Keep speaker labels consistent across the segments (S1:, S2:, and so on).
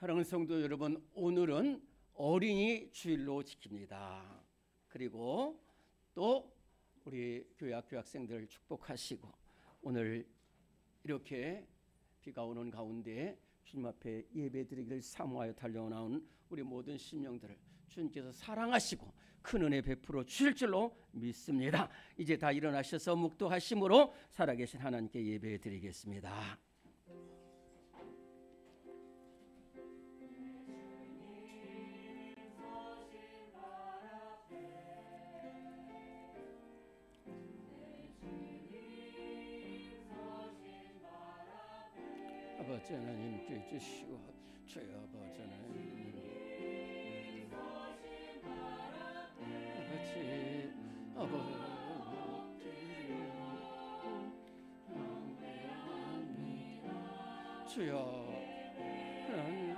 S1: 사랑하는 성도 여러분, 오늘은 어린이 주일로 지킵니다. 그리고 또 우리 교회 학교 학생들 축복하시고, 오늘 이렇게 비가 오는 가운데 주님 앞에 예배드리기를 사모하여 달려나온 우리 모든 심령들을 주님께서 사랑하시고 큰 은혜 베풀어 주실 줄로 믿습니다. 이제 다 일어나셔서 묵도하심으로 살아계신 하나님께 예배드리겠습니다. 아버지 하나님께 주시고 저희 아버지 하나님 아버지 주여 하나님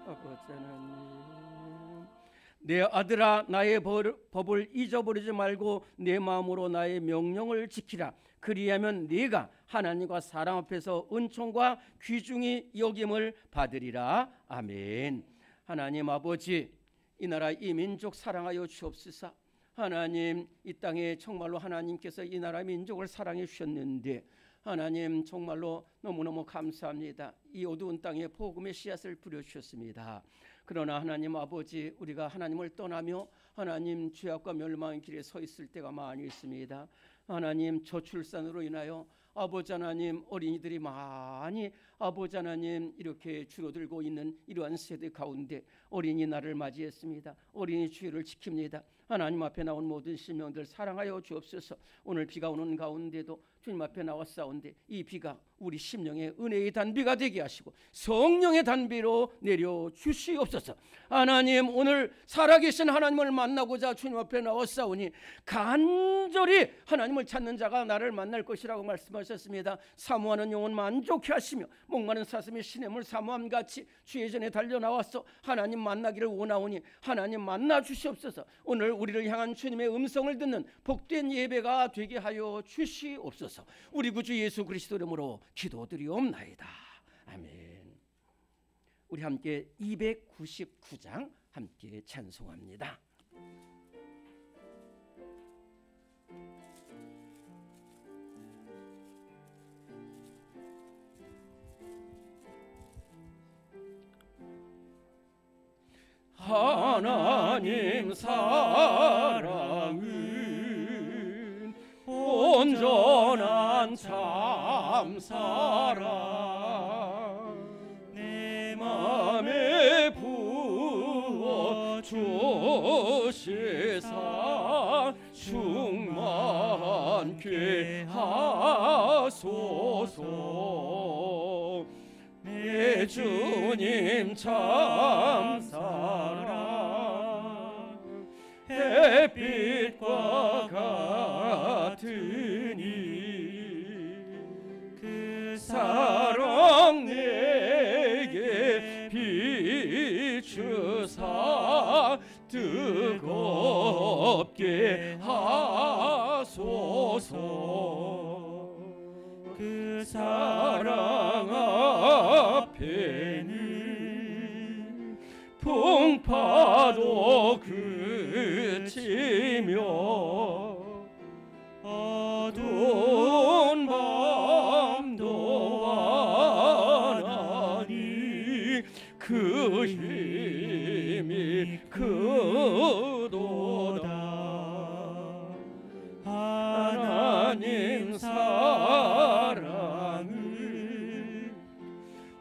S1: 아버지 하나님, 내 아들아 나의 법을 잊어버리지 말고 내 마음으로 나의 명령을 지키라. 그리하면 네가 하나님과 사람 앞에서 은총과 귀중히 여김을 받으리라. 아멘. 하나님 아버지, 이 나라 이 민족 사랑하여 주옵소서. 하나님, 이 땅에 정말로 하나님께서 이 나라 민족을 사랑해 주셨는데 하나님 정말로 너무너무 감사합니다. 이 어두운 땅에 복음의 씨앗을 뿌려주셨습니다. 그러나 하나님 아버지, 우리가 하나님을 떠나며 하나님 죄악과 멸망의 길에 서 있을 때가 많이 있습니다. 하나님, 저출산으로 인하여 아버지 하나님 어린이들이 많이 아버지 하나님 이렇게 줄어들고 있는 이러한 세대 가운데 어린이날을 맞이했습니다. 어린이 주일을 지킵니다. 하나님 앞에 나온 모든 심령들 사랑하여 주옵소서. 오늘 비가 오는 가운데도 주님 앞에 나왔사온데 이 비가 우리 심령의 은혜의 단비가 되게 하시고 성령의 단비로 내려 주시옵소서. 하나님, 오늘 살아계신 하나님을 만나고자 주님 앞에 나왔사오니 간절히 하나님을 찾는 자가 나를 만날 것이라고 말씀하셨습니다. 사모하는 영혼 만족해 하시며 목마른 사슴이 시냇물 사모함같이 주의 전에 달려 나와서 하나님 만나기를 원하오니 하나님 만나 주시옵소서. 오늘 우리를 향한 주님의 음성을 듣는 복된 예배가 되게 하여 주시옵소서. 우리 구주 예수 그리스도 이름으로 기도드리옵나이다. 아멘. 우리 함께 299장 함께 찬송합니다. 하나님 사랑은 온전한 참사랑 내 맘에 부어 주시사 충만케 하소서. 내 주님 참사랑 햇빛과 같으니 그 사랑 내게 비추사 뜨겁게 하소서. 그 사랑 앞에는 풍파도 그치며 어두운 밤도 와나니 그 힘이 크도다. 하나님 사랑은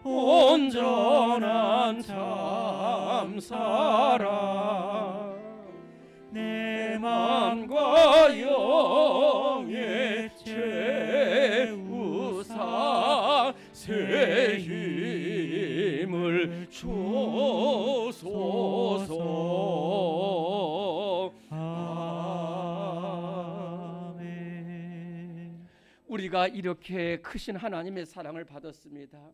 S1: 온전한 참사랑 내 맘과 영에 채우사 새 힘을 주소서. 아멘. 우리가 이렇게 크신 하나님의 사랑을 받았습니다.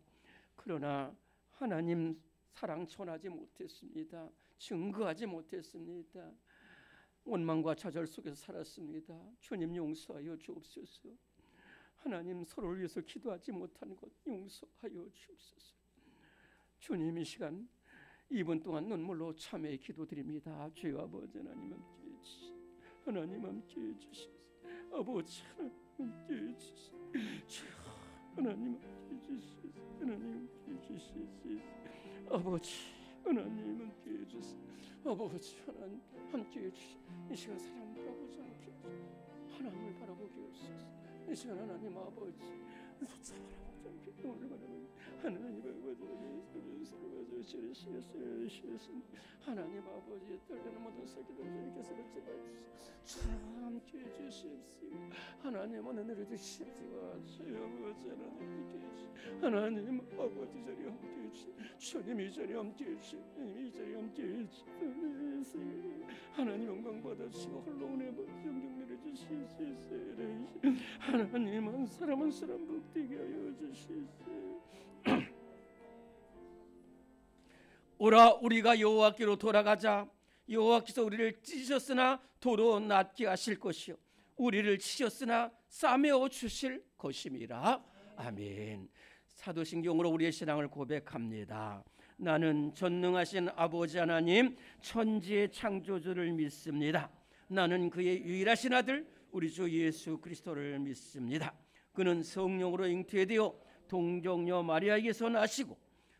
S1: 그러나 하나님 사랑 전하지 못했습니다. 증거하지 못했습니다. 원망과 좌절 속에서 살았습니다. 주님 용서하여 주옵소서. 하나님 서로를 위해서 기도하지 못한 것 용서하여 주옵소서. 주님, 이 시간 2분 동안 눈물로 참회의 기도드립니다. 주여 아버지 하나님 함께해 주시옵소서. 하나님 함께해 주시옵소서. 아버지 하나님 함께해 주시옵소서. 하나님 함께해 주시옵소서. 하나님 함께해 주시옵소서. 아버지 하나님 함께해 주시옵소서. 아버지 하나님 함께해 주시옵소서. 이 시간 사람 바라보지 않게 하나님을 바라보게 하옵소서. 이 시간 하나님 아버지 숫자 바라보지 않게 오늘 바라보게 하나님 아버지 하나님 아버지 떨리는 모든 새끼들 참 함께해 주시옵소서. 하나님 오늘 내려주시옵소서. 주여 아버지 하나님 아버지 자리 함께해 주시옵소서. 주님 이 자리 함께해 주시옵소서. 주님 이 자리 함께해 주시옵소서. 하나님 영광 받아주시고 홀로 은혜 영경 내려주시옵소서. 하나님 한 사람 복되게 하여 주시옵소서. 오라 우리가 여호와께로 돌아가자. 여호와께서 우리를 찢으셨으나 도로 낫게 하실 것이요 우리를 치셨으나 싸매어 주실 것임이라. 아멘. 사도신경으로 우리의 신앙을 고백합니다. 나는 전능하신 아버지 하나님 천지의 창조주를 믿습니다. 나는 그의 유일하신 아들 우리 주 예수 그리스도를 믿습니다. 그는 성령으로 잉태되어 동정녀 마리아에게서 나시고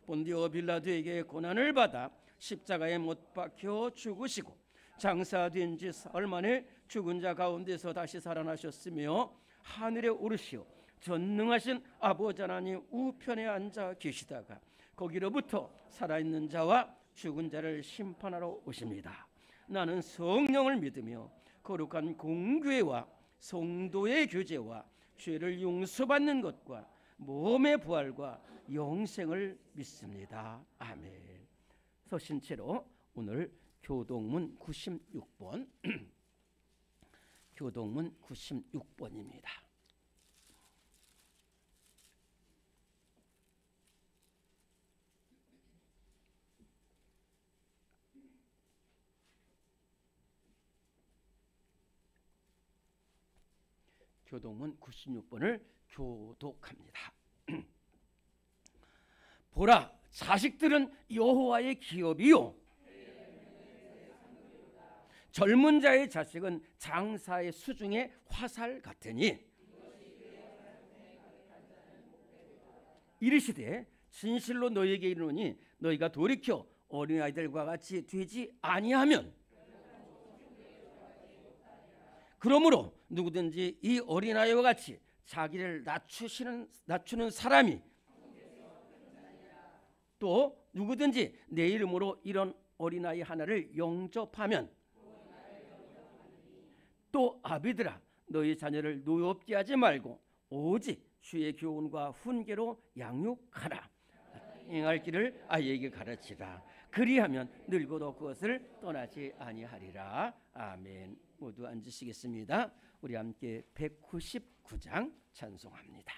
S1: 본디오 빌라도에게 고난을 받아 십자가에 못 박혀 죽으시고 장사된 지 사흘 만에 죽은 자 가운데서 다시 살아나셨으며 하늘에 오르시어 전능하신 아버지 하나님 우편에 앉아 계시다가 거기로부터 살아있는 자와 죽은 자를 심판하러 오십니다. 나는 성령을 믿으며 거룩한 공교회와 성도의 교제와 죄를 용서받는 것과 몸의 부활과 영생을 믿습니다. 아멘. 서신 채로 오늘 교동문 96번 교동문 96번입니다. 교동문 96번을 교독합니다. 보라, 자식들은 여호와의 기업이요 젊은 자의 자식은 장사의 수중의 화살 같으니 이르시되 진실로 너희에게 이르노니 너희가 돌이켜 어린아이들과 같이 되지 아니하면 그러므로 누구든지 이 어린아이와 같이 자기를 낮추는 사람이 또 누구든지 내 이름으로 이런 어린아이 하나를 영접하면 또 아비들아 너희 자녀를 노엽게 하지 말고 오직 주의 교훈과 훈계로 양육하라. 행할 길을 아이에게 가르치라. 그리하면 늙어도 그것을 떠나지 아니하리라. 아멘. 모두 앉으시겠습니다. 우리 함께 199장 찬송합니다.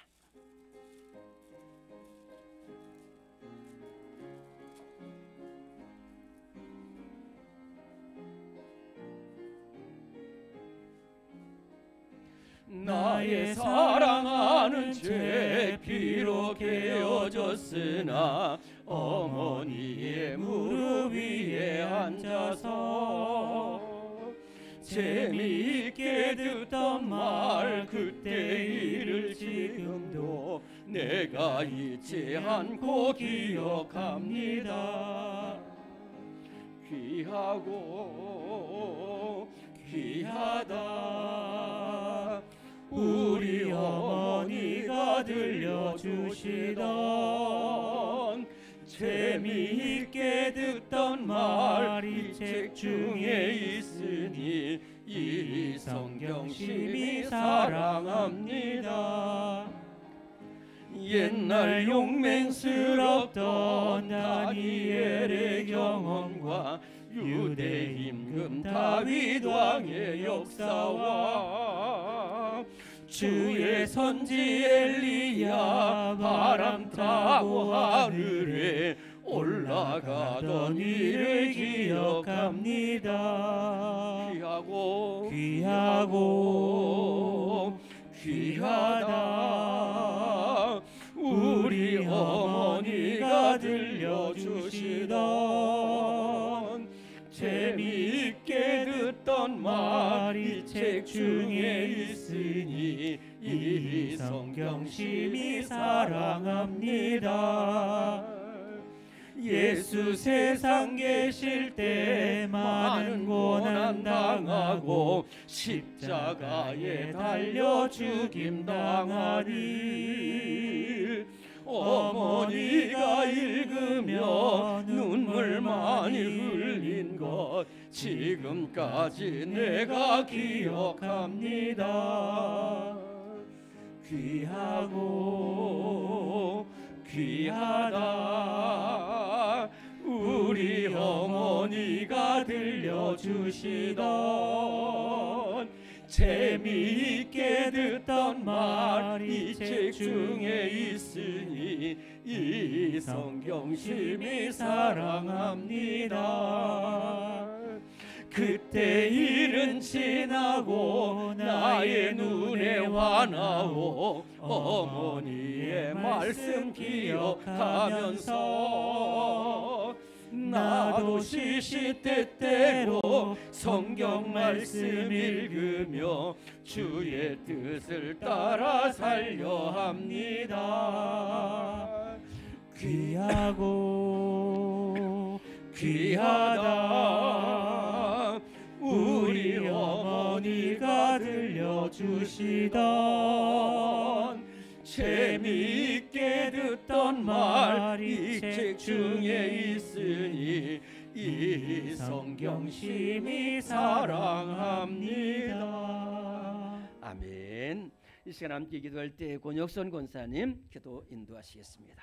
S1: 나의 사랑하는 죄 비록 깨어졌으나 어머니의 무릎 위에 앉아서 재미있게 듣던 말 그때 일을 지금도 내가 잊지 않고 기억합니다. 귀하고 귀하다 우리 어머니가 들려주시던 재미있게 듣던 말이 책 중에 있으니 이 성경 심히 사랑합니다. 옛날 용맹스럽던 다니엘의 경험과 유대 임금 다윗 왕의 역사와 주의 선지 엘리야 바람 타고 하늘에 올라가던 일을 기억합니다. 귀하고 귀하고 귀하다 우리 어머니가
S2: 어머니가 들려주시던 재미있게 듣던 말이 책 중에 있으니 이 성경 심히 사랑합니다. 예수 세상 계실 때 많은 고난 당하고 십자가에 달려 죽임 당하니 어머니가 읽으며 눈물 많이 흘린 것 지금까지 내가 기억합니다. 귀하고 귀하다 우리 어머니가 들려주시던 재미있게 듣던 말이 책 중에 있으니 이 성경 심히 사랑합니다. 그때 일은 지나고 나의 눈에 환하오 어머니의 말씀 기억하면서 나도 시시때때로 성경 말씀 읽으며 주의 뜻을 따라 살려 합니다. 귀하고 귀하다 우리 어머니가 들려주시던 재미있게 듣던 말이 책 중에 있으니 이 성경 심히 사랑합니다.
S1: 아멘. 이 시간 함께 기도할 때 권혁선 권사님 기도 인도하시겠습니다.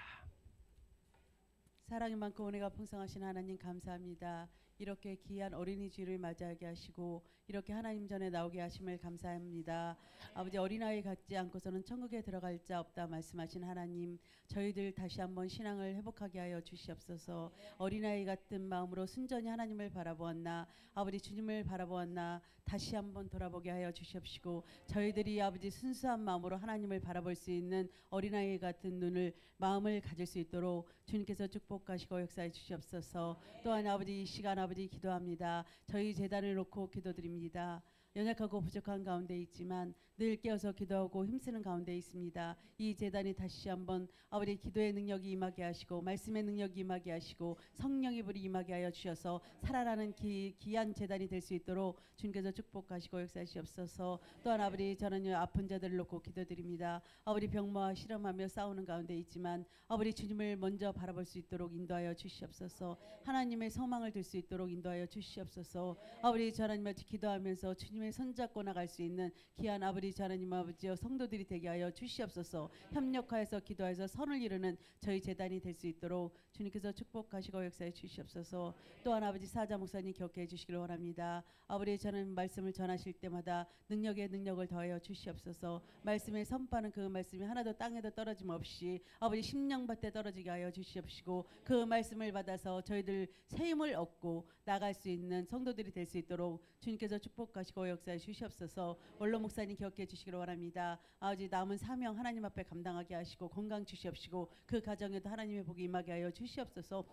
S3: 사랑이 많고 은혜가 풍성하신 하나님 감사합니다. 이렇게 귀한 어린이 주일을 맞이하게 하시고 이렇게 하나님 전에 나오게 하심을 감사합니다. 아버지 어린아이 갖지 않고서는 천국에 들어갈 자 없다 말씀하신 하나님 저희들 다시 한번 신앙을 회복하게 하여 주시옵소서. 어린아이 같은 마음으로 순전히 하나님을 바라보았나 아버지 주님을 바라보았나 다시 한번 돌아보게 하여 주시옵시고 저희들이 아버지 순수한 마음으로 하나님을 바라볼 수 있는 어린아이 같은 눈을 마음을 가질 수 있도록 주님께서 축복하시고 역사해 주시옵소서. 또한 아버지 이 시간 아버지 기도합니다. 저희 제단을 놓고 기도드립니다. 연약하고 부족한 가운데 있지만 늘 깨어서 기도하고 힘쓰는 가운데 있습니다. 이 제단이 다시 한번 아버지 기도의 능력이 임하게 하시고 말씀의 능력이 임하게 하시고 성령의 불이 임하게 하여 주셔서 살아나는 귀한 제단이 될 수 있도록 주님께서 축복하시고 역사하시옵소서. 또한 아버지 저는 아픈 자들을 놓고 기도드립니다. 아버지 병마와 실험하며 싸우는 가운데 있지만 아버지 주님을 먼저 바라볼 수 있도록 인도하여 주시옵소서. 하나님의 소망을 들 수 있도록 인도하여 주시옵소서. 아버지 저 하나님 아버지 기도하면서 주님의 손잡고 나갈 수 있는 귀한 아버지 저 하나님 아버지여 성도들이 되게 하여 주시옵소서. 협력하여서 기도해서 선을 이루는 저희 제단이 될 수 있도록 주님께서 축복하시고 역사해 주시옵소서. 또한 아버지 사자 목사님 격려해 주시기를 원합니다. 아버지 저는 말씀을 전하실 때마다 능력에 능력을 더하여 주시옵소서. 말씀의 선파는 그 말씀이 하나도 땅에도 떨어짐 없이 아버지 심령밭에 떨어지게 하여 주시옵시고 그 말씀을 받아서 저희들 새 힘을 얻고 나갈 수 있는 성도들이 될 수 있도록 주님께서 축복하시고 역사해 주시옵소서. 원로 목사님 격려해 주시기를 원합니다. 아버지 남은 사명 하나님 앞에 감당하게 하시고 건강 주시옵시고 그 가정에도 하나님의 복이 임하게 하여 주시옵소서.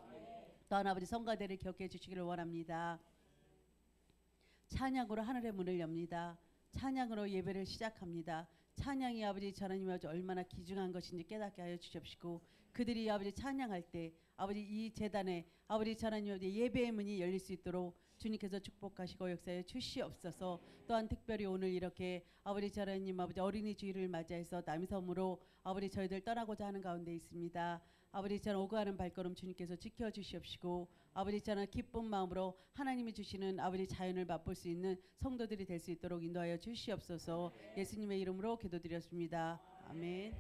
S3: 또한 아버지 성가대를 격려해 주시기를 원합니다. 찬양으로 하늘의 문을 엽니다. 찬양으로 예배를 시작합니다. 찬양이 아버지 하나님의 얼마나 귀중한 것인지 깨닫게 하여 주시옵시고 그들이 아버지 찬양할 때 아버지 이 제단에 아버지 하나님의 예배의 문이 열릴 수 있도록 주님께서 축복하시고 역사해 주시옵소서. 또한 특별히 오늘 이렇게 아버지 하나님 아버지 어린이 주일을 맞이해서 남섬으로 아버지 저희들 떠나고자 하는 가운데 있습니다. 아버지 저는 오고 가는 발걸음 주님께서 지켜주시옵시고 아버지 저는 기쁜 마음으로 하나님이 주시는 아버지 자연을 맛볼 수 있는 성도들이 될 수 있도록 인도하여 주시옵소서. 예수님의 이름으로 기도드렸습니다. 아멘.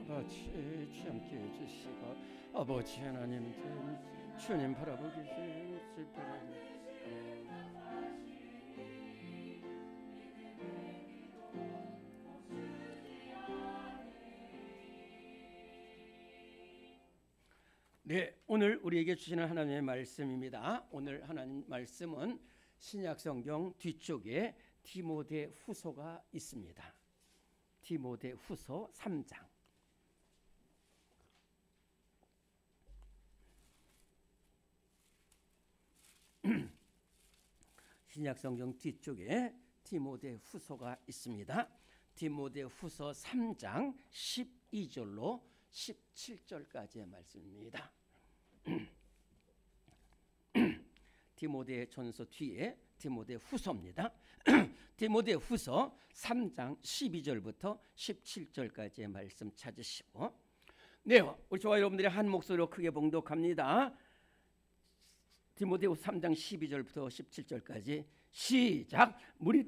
S1: 아버지 함께 해주시고 아버지 하나님 주님 바라보기 바랍니다. 네, 오늘 우리에게 주시는 하나님의 말씀입니다. 오늘 하나님 말씀은 신약성경 뒤쪽에 디모데후서가 있습니다. 디모데후서 3장. 신약성경 뒤쪽에 디모데후서가 있습니다. 디모데후서 3장 12절로 17절까지의 말씀입니다. 디모데전서 뒤에 디모데후서입니다. 디모데후서 3장 12절부터 17절까지의 말씀 찾으시고, 네, 우리 저와 여러분들이 한 목소리로 크게 봉독합니다. 디모데후서 3장 12절부터 17절까지 시작. 무리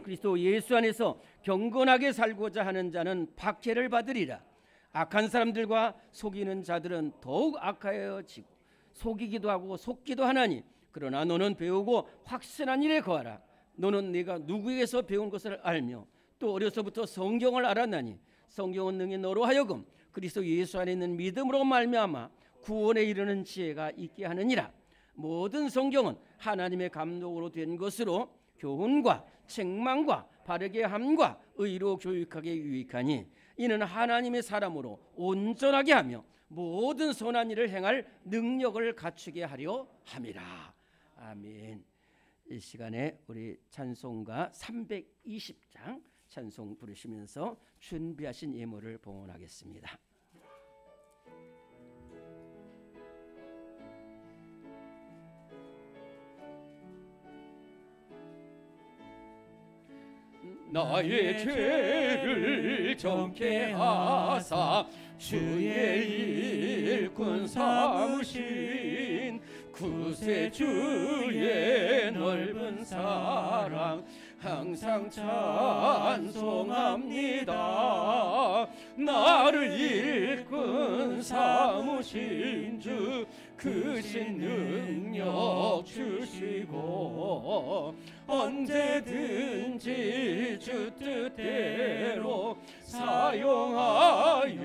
S1: 그리스도 예수 안에서 경건하게 살고자 하는 자는 박해를 받으리라. 악한 사람들과 속이는 자들은 더욱 악하여지고 속이기도 하고 속기도 하나니, 그러나 너는 배우고 확신한 일에 거하라. 너는 네가 누구에게서 배운 것을 알며 또 어려서부터 성경을 알았나니, 성경은 능히 너로 하여금 그리스도 예수 안에 있는 믿음으로 말미암아 구원에 이르는 지혜가 있게 하느니라. 모든 성경은 하나님의 감독으로 된 것으로 교훈과 책망과 바르게 함과 의로 교육하게 유익하니, 이는 하나님의 사람으로 온전하게 하며 모든 선한 일을 행할 능력을 갖추게 하려 함이라. 아멘. 이 시간에 우리 찬송가 320장 찬송 부르시면서 준비하신 예물을 봉헌하겠습니다.
S2: 나의 죄를 정케 하사 주의 일꾼 삼으신 구세주의 넓은 사랑 항상 찬송합니다. 나를 일꾼 삼으신 주 크신 능력 주시고, 언제든지 주 뜻대로 사용하여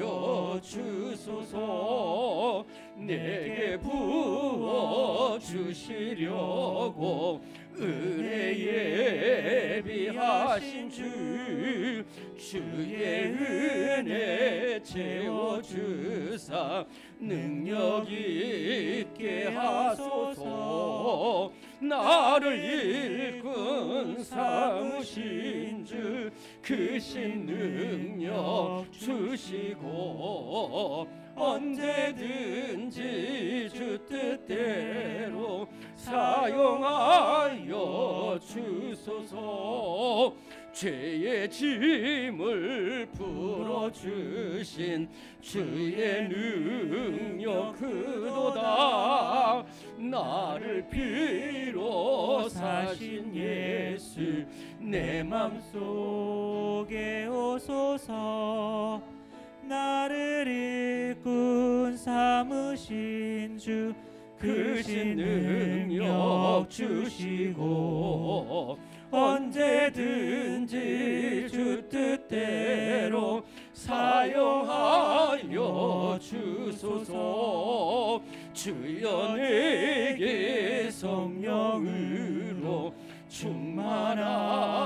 S2: 주소서. 내게 부어 주시려고 은혜 예비하신 주, 주의 은혜 채워주사 능력 있게 하소서. 나를 일꾼 삼으신 주 크신 능력 주시고, 언제든지 주 뜻대로 사용하여 주소서. 죄의 짐을 풀어주신 주의 능력 크도다. 나를 피로 사신 예수 내 맘속에 오소서. 나를 일꾼 삼으신 주 크신 능력 주시고, 언제든지 주 뜻대로 사용하여 주소서. 주여 내게 성령으로 충만하게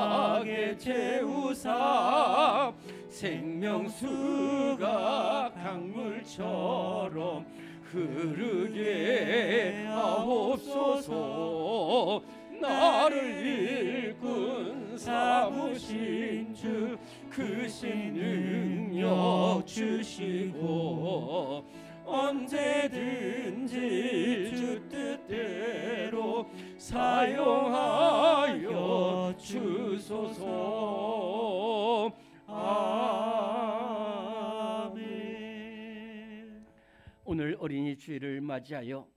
S2: 채우사 생명수가 강물처럼 흐르게 하옵소서. 나를 일꾼 삼으신 주 크신 능력 주시고, 언제든지 주 뜻대로 사용하여 주소서. 아멘.
S1: 오늘 어린이 주일을 맞이하여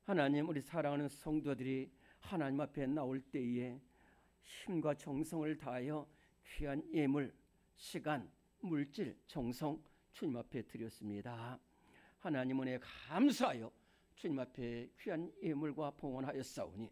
S1: 하나님, 우리 사랑하는 성도들이 하나님 앞에 나올 때에 힘과 정성을 다하여 귀한 예물, 시간, 물질, 정성 주님 앞에 드렸습니다. 하나님 은혜 감사하여 주님 앞에 귀한 예물과 봉헌하였사오니,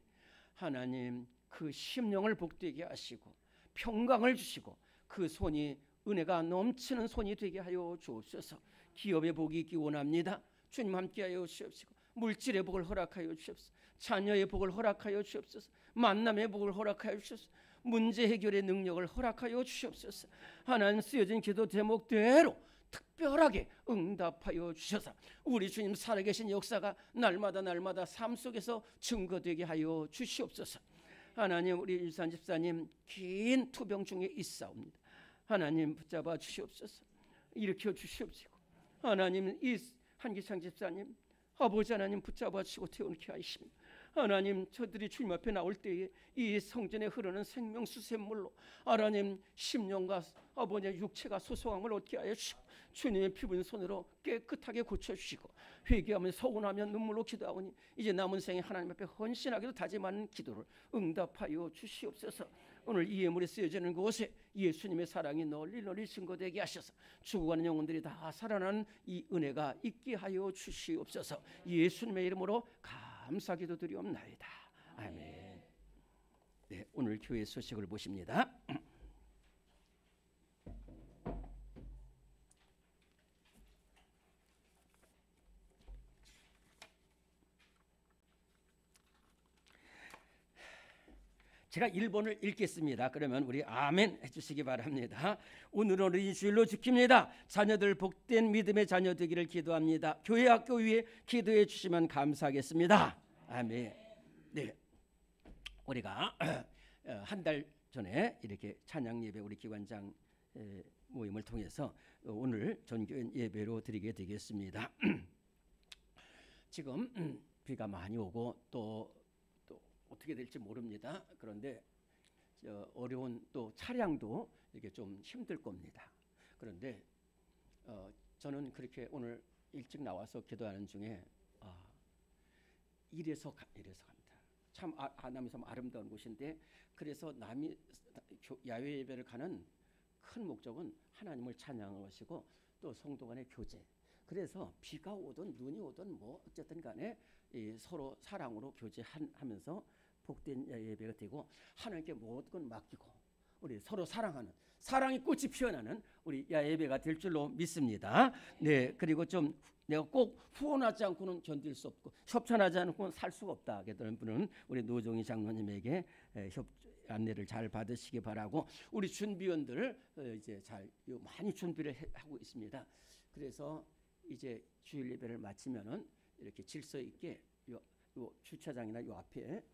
S1: 하나님 그 심령을 복되게 하시고 평강을 주시고 그 손이 은혜가 넘치는 손이 되게 하여 주옵소서. 기업의 복이 있기 원합니다. 주님 함께하여 주옵시고 물질의 복을 허락하여 주옵소서. 자녀의 복을 허락하여 주옵소서. 만남의 복을 허락하여 주옵소서. 문제 해결의 능력을 허락하여 주옵소서. 하나님 쓰여진 기도 제목대로 특별하게 응답하여 주셔서 우리 주님 살아계신 역사가 날마다 삶 속에서 증거되게 하여 주시옵소서. 하나님 우리 일산 집사님 긴 투병 중에 있사옵니다. 하나님 붙잡아 주시옵소서. 일으켜 주시옵시고 하나님 이 한기창 집사님 아버지 하나님 붙잡아 주시고 태어나게 하시며 하나님 저들이 주님 앞에 나올 때에 이 성전에 흐르는 생명수 샘물로 하나님 심령과 아버지의 육체가 소송함을 얻게 하여 주시고 주님의 피부인 손으로 깨끗하게 고쳐주시고 회개하며 서운하며 눈물로 기도하오니 이제 남은 생에 하나님 앞에 헌신하기도 다짐하는 기도를 응답하여 주시옵소서. 오늘 이 예물이 쓰여지는 곳에 예수님의 사랑이 널리 증거되게 하셔서 죽어가는 영혼들이 다 살아나는 이 은혜가 있게 하여 주시옵소서. 예수님의 이름으로 감사기도 드리옵나이다. 아멘. 네, 오늘 교회 소식을 보십니다. 제가 1번을 읽겠습니다. 그러면 우리 아멘 해주시기 바랍니다. 오늘은 어린이 주일로 지킵니다. 자녀들 복된 믿음의 자녀 되기를 기도합니다. 교회 학교 위에 기도해 주시면 감사하겠습니다. 아멘. 네, 우리가 한 달 전에 이렇게 찬양 예배 우리 기관장 모임을 통해서 오늘 전교인 예배로 드리게 되겠습니다. 지금 비가 많이 오고 또 어떻게 될지 모릅니다. 그런데 어려운 또 차량도 이렇게 좀 힘들 겁니다. 그런데 저는 그렇게 오늘 일찍 나와서 기도하는 중에 이래서 갑니다. 참 안암이 참 아름다운 곳인데 그래서 남이 야외 예배를 가는 큰 목적은 하나님을 찬양하시고 또 성도 간의 교제. 그래서 비가 오든 눈이 오든 뭐 어쨌든 간에 서로 사랑으로 교제하면서 복된 예배가 되고 하나님께 모든 건 맡기고 우리 서로 사랑하는 사랑의 꽃이 피어나는 우리 예배가 될 줄로 믿습니다. 네, 그리고 좀 내가 꼭 후원하지 않고는 견딜 수 없고 협찬하지 않고는 살 수가 없다 하던 분은 우리 노종희 장로님에게 안내를 잘 받으시기 바라고 우리 준비원들 이제 잘 많이 준비를 하고 있습니다. 그래서 이제 주일 예배를 마치면은 이렇게 질서 있게 요 주차장이나 요 앞에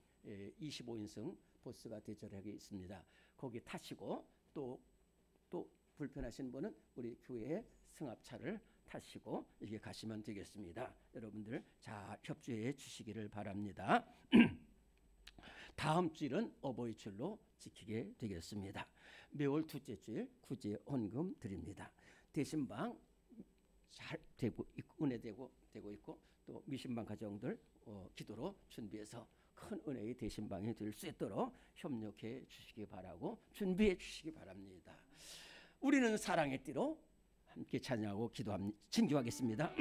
S1: 25인승 버스가 대절하게 있습니다. 거기 타시고 또 불편하신 분은 우리 교회 승합차를 타시고 이렇게 가시면 되겠습니다. 여러분들 잘 협조해 주시기를 바랍니다. 다음 주일은 어버이 주일로 지키게 되겠습니다. 매월 둘째 주일 구제 헌금 드립니다. 대신방 잘 되고 은혜되고 있고 또 미신방 가정들 기도로 준비해서 큰 은혜의 대신방이 될 수 있도록 협력해 주시기 바라고 준비해 주시기 바랍니다. 우리는 사랑의 띠로 함께 찬양하고 친교하겠습니다.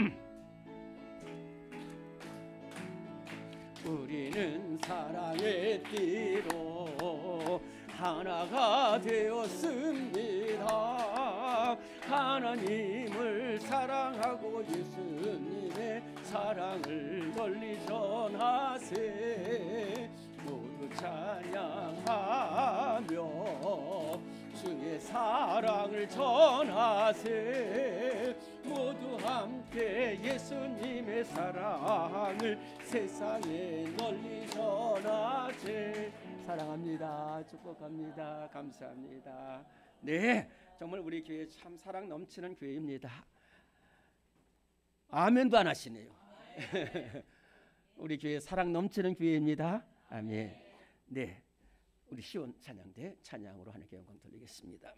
S1: 우리는 사랑의 띠로 하나가 되었습니다. 하나님을 사랑하고 예수님의 사랑을 널리 전하세. 모두 찬양하며 주의 사랑을 전하세. 모두 함께 예수님의 사랑을 세상에 널리 전하세. 사랑합니다. 축복합니다. 감사합니다. 네, 정말 우리 교회 참 사랑 넘치는 교회입니다. 아멘도 안 하시네요. 우리 교회 사랑 넘치는 교회입니다. 아멘. 네, 우리 시온 찬양대 찬양으로 하나님께 영광 돌리겠습니다.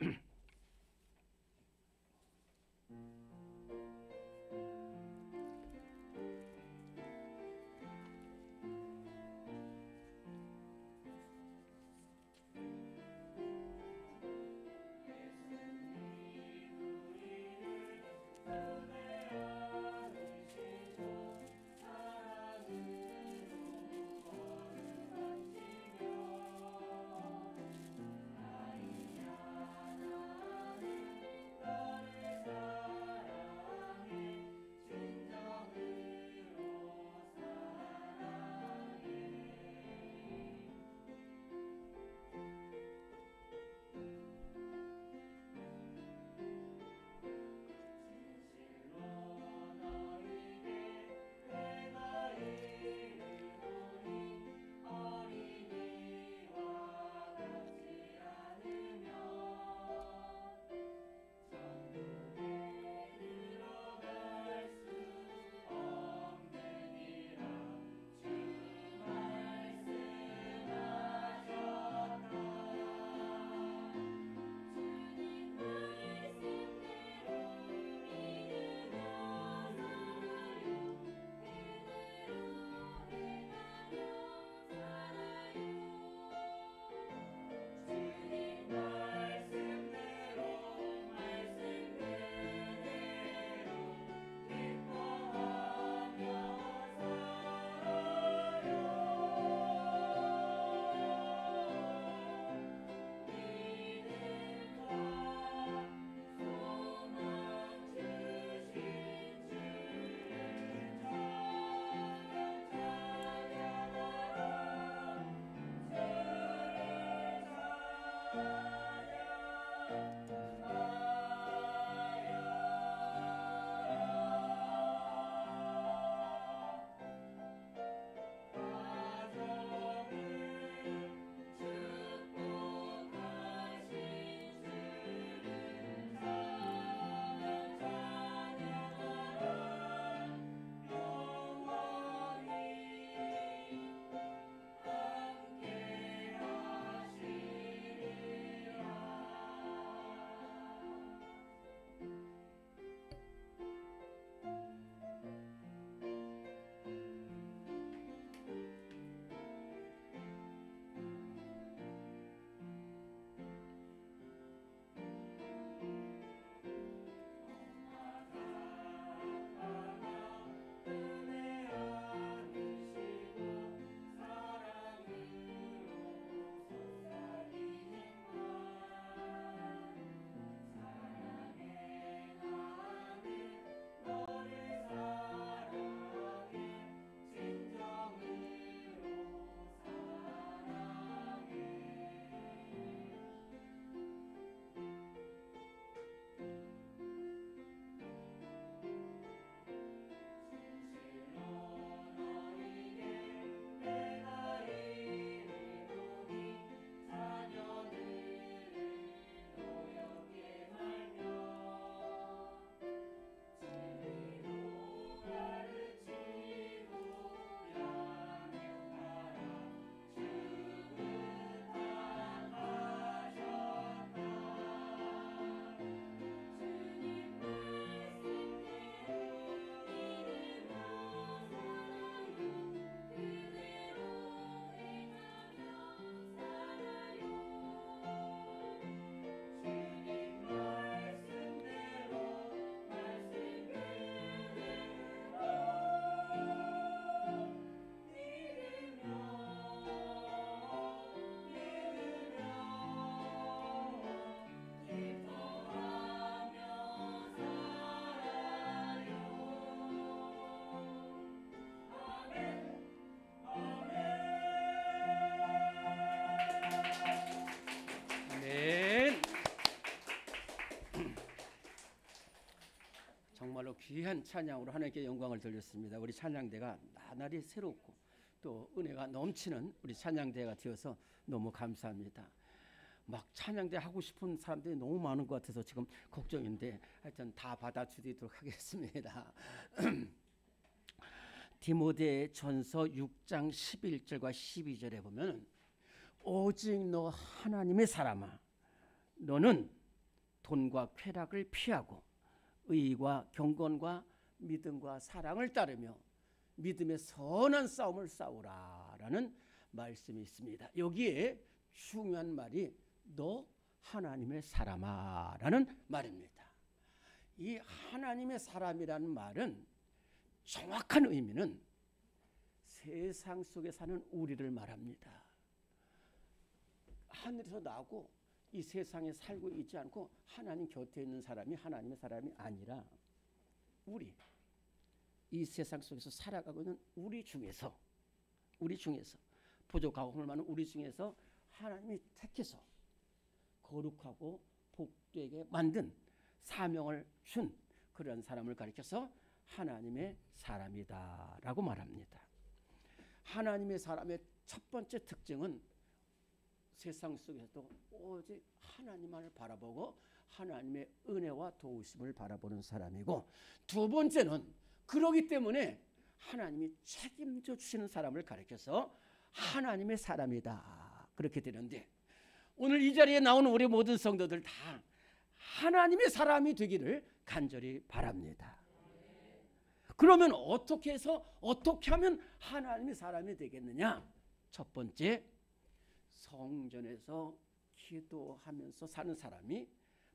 S1: 귀한 찬양으로 하나님께 영광을 돌렸습니다. 우리 찬양대가 나날이 새롭고 또 은혜가 넘치는 우리 찬양대가 되어서 너무 감사합니다. 막 찬양대 하고 싶은 사람들이 너무 많은 것 같아서 지금 걱정인데 하여튼 다 받아주도록 하겠습니다. 디모데전서 6장 11절과 12절에 보면 오직 너 하나님의 사람아 너는 돈과 쾌락을 피하고 의와 경건과 믿음과 사랑을 따르며 믿음의 선한 싸움을 싸우라라는 말씀이 있습니다. 여기에 중요한 말이 너 하나님의 사람아라는 말입니다. 이 하나님의 사람이라는 말은 정확한 의미는 세상 속에 사는 우리를 말합니다. 하늘에서 나고 이 세상에 살고 있지 않고 하나님 곁에 있는 사람이 하나님의 사람이 아니라 우리 이 세상 속에서 살아가고 있는 우리 중에서 부족하고 흠을 많은 우리 중에서 하나님이 택해서 거룩하고 복되게 만든 사명을 준 그런 사람을 가리켜서 하나님의 사람이다라고 말합니다. 하나님의 사람의 첫 번째 특징은 세상 속에서도 오직 하나님만을 바라보고 하나님의 은혜와 도우심을 바라보는 사람이고, 두 번째는 그러기 때문에 하나님이 책임져 주시는 사람을 가리켜서 하나님의 사람이다 그렇게 되는데, 오늘 이 자리에 나오는 우리 모든 성도들 다 하나님의 사람이 되기를 간절히 바랍니다. 그러면 어떻게 하면 하나님의 사람이 되겠느냐? 첫 번째, 성전에서 기도하면서 사는 사람이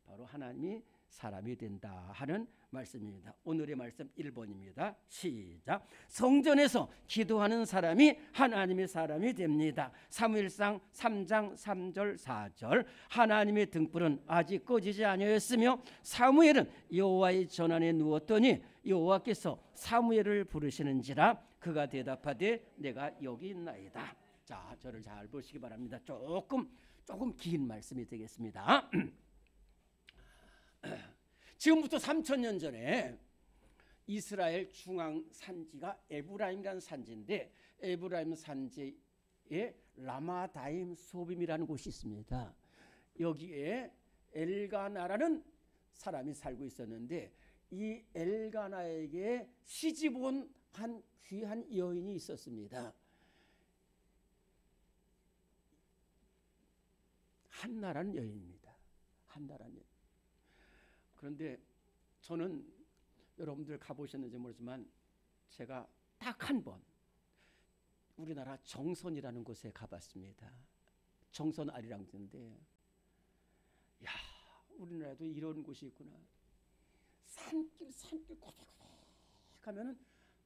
S1: 바로 하나님이 사람이 된다 하는 말씀입니다. 오늘의 말씀 1번입니다. 시작. 성전에서 기도하는 사람이 하나님의 사람이 됩니다. 사무엘상 3장 3절 4절. 하나님의 등불은 아직 꺼지지 아니하였으며 사무엘은 여호와의 전안에 누웠더니 여호와께서 사무엘을 부르시는지라 그가 대답하되 내가 여기 있나이다. 자, 저를 잘 보시기 바랍니다. 조금 긴 말씀이 되겠습니다. 지금부터 3000년 전에 이스라엘 중앙 산지가 에브라임이라는 산지인데, 에브라임 산지에 라마다임 소빔이라는 곳이 있습니다. 여기에 엘가나라는 사람이 살고 있었는데, 이 엘가나에게 시집 온 한 귀한 여인이 있었습니다. 한나라는 여인입니다. 한나라는 여인. 그런데 저는 여러분들 가보셨는지 모르지만 제가 딱 한 번 우리나라 정선이라는 곳에 가봤습니다. 정선 아리랑제인데, 야, 우리나라에도 이런 곳이 있구나. 산길 고득고득 가면은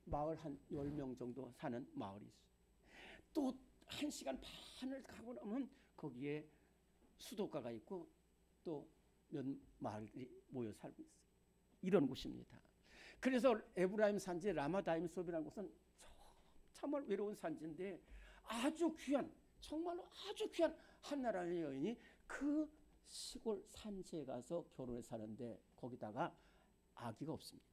S1: 마을 한 10명 정도 사는 마을이 있어요. 또 1시간 반을 가고 나면 거기에 수도가가 있고 또 몇 마을이 모여 살고 있어요. 이런 곳입니다. 그래서 에브라임 산지 라마다임 소비라는 곳은 정말 외로운 산지인데 아주 귀한, 정말로 아주 귀한 한나라의 여인이 그 시골 산지에 가서 결혼해 사는데 거기다가 아기가 없습니다.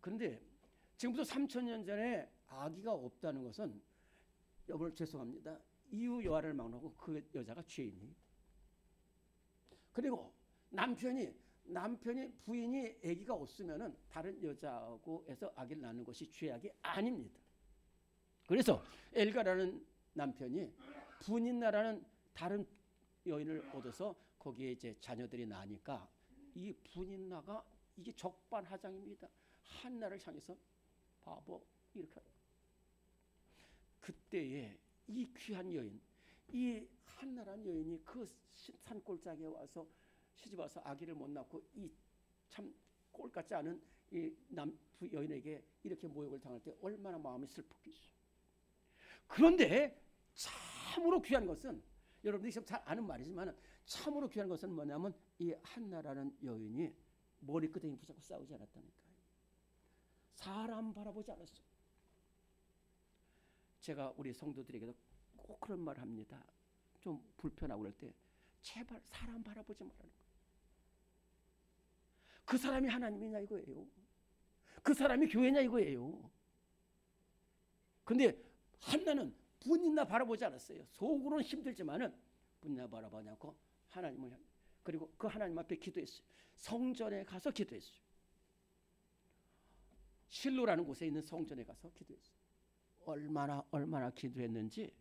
S1: 그런데 지금부터 3000년 전에 아기가 없다는 것은, 여러분 죄송합니다, 이유 여하를 막론하고 그 여자가 죄인이에요. 그리고 남편이 부인이 아기가 없으면은 다른 여자하고 해서 아기를 낳는 것이 죄악이 아닙니다. 그래서 엘가라는 남편이 분인나라는 다른 여인을 얻어서 거기에 이제 자녀들이 나니까 이 분인나가 이게 적반하장입니다. 한나를 향해서 바보 이렇게 하요. 그때에 이 귀한 여인, 이 한나라는 여인이 그 산골짜기에 와서 시집 와서 아기를 못 낳고 이 참 꼴 같지 않은 이 여인에게 이렇게 모욕을 당할 때 얼마나 마음이 슬펐겠어요. 그런데 참으로 귀한 것은, 여러분들이 지금 잘 아는 말이지만 참으로 귀한 것은 뭐냐면 이 한나라는 여인이 머리끄댕이 붙잡고 싸우지 않았다니까요. 사람 바라보지 않았어요. 제가 우리 성도들에게도 꼭 그런 말을 합니다. 좀 불편하고 그럴 때 제발 사람 바라보지 말라는 거예요. 그 사람이 하나님이냐 이거예요. 그 사람이 교회냐 이거예요. 근데 한나는 분이나 바라보지 않았어요. 속으로는 힘들지만은 분이나 바라보지 않고 하나님을, 그리고 그 하나님 앞에 기도했어요. 성전에 가서 기도했어요. 실로라는 곳에 있는 성전에 가서 기도했어요. 얼마나 기도했는지.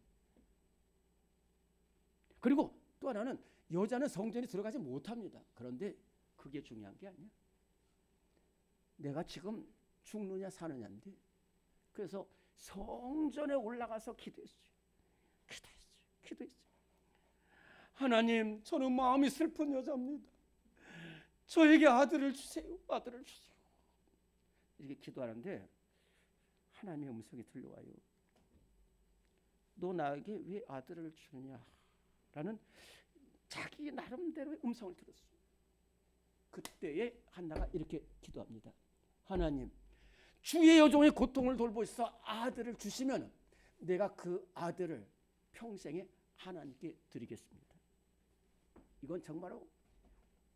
S1: 그리고 또 하나는 여자는 성전에 들어가지 못합니다. 그런데 그게 중요한 게 아니야. 내가 지금 죽느냐 사느냐인데, 그래서 성전에 올라가서 기도했어요. 하나님, 저는 마음이 슬픈 여자입니다. 저에게 아들을 주세요. 아들을 주세요. 이렇게 기도하는데 하나님의 음성이 들려와요. 너 나에게 왜 아들을 주느냐? 라는 자기 나름대로의 음성을 들었어요. 그때에 한나가 이렇게 기도합니다. 하나님, 주의 여종의 고통을 돌보셔서 아들을 주시면 내가 그 아들을 평생에 하나님께 드리겠습니다. 이건 정말로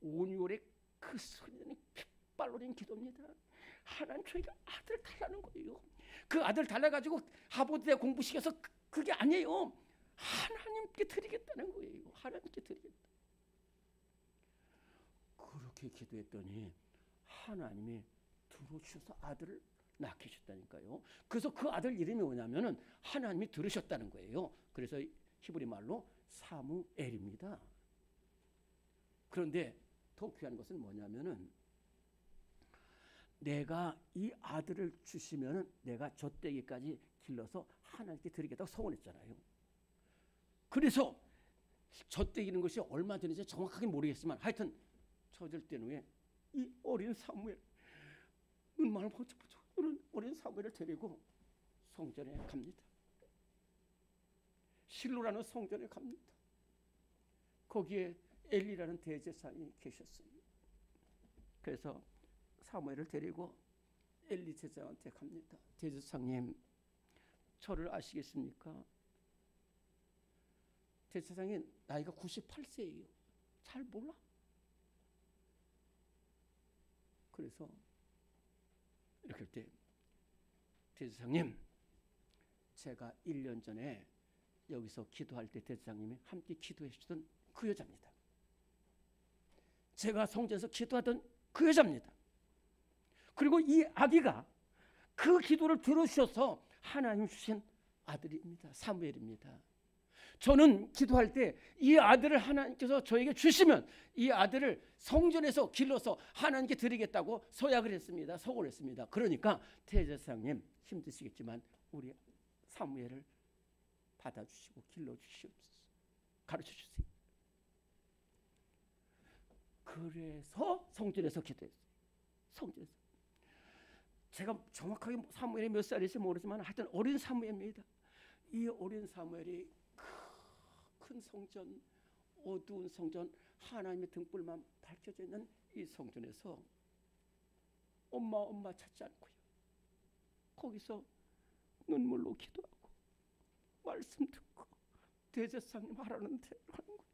S1: 온유월의 그 소리는 핏발 어린 기도입니다. 하나님, 저에게 아들을 달라는 거예요. 그 아들 달라가지고 하버드대 공부시켜서 그게 아니에요. 하나님께 드리겠다는 거예요. 하나님께 드리겠다. 그렇게 기도했더니 하나님이 들어주셔서 아들을 낳게 하셨다니까요. 그래서 그 아들 이름이 뭐냐면은 하나님이 들으셨다는 거예요. 그래서 히브리 말로 사무엘입니다. 그런데 더 귀한 것은 뭐냐면은 내가 이 아들을 주시면은 내가 젖대기까지 길러서 하나님께 드리겠다고 소원했잖아요. 그래서 젖대기는 것이 얼마 되는지 정확하게 모르겠지만 하여튼 젖을 후에 이 어린 사무엘, 눈만을 번쩍번쩍 어린 사무엘을 데리고 성전에 갑니다. 실로라는 성전에 갑니다. 거기에 엘리라는 대제사장이 계셨어요. 그래서 사무엘을 데리고 엘리 제사장한테 갑니다. 대제사장님, 저를 아시겠습니까? 대제사장이 나이가 98세예요. 잘 몰라. 그래서 이렇게 할 때 대제사장님, 제가 1년 전에 여기서 기도할 때 대제사장님이 함께 기도해 주시던 그 여자입니다. 제가 성전에서 기도하던 그 여자입니다. 그리고 이 아기가 그 기도를 들어주셔서 하나님 주신 아들입니다. 사무엘입니다. 저는 기도할 때 이 아들을 하나님께서 저에게 주시면 이 아들을 성전에서 길러서 하나님께 드리겠다고 서약을 했습니다. 서고를 했습니다. 그러니까 대제사장님, 힘드시겠지만 우리 사무엘을 받아주시고 길러주시옵소서. 가르쳐주세요. 그래서 성전에서 기도했어요. 성전에서. 제가 정확하게 사무엘이 몇 살일지 모르지만 하여튼 어린 사무엘입니다. 이 어린 사무엘이 큰 성전, 어두운 성전, 하나님의 등불만 밝혀져 있는 이 성전에서 엄마 찾지 않고요. 거기서 눈물로 기도하고 말씀 듣고 대제사장님 하라는 대로 하는 거예요.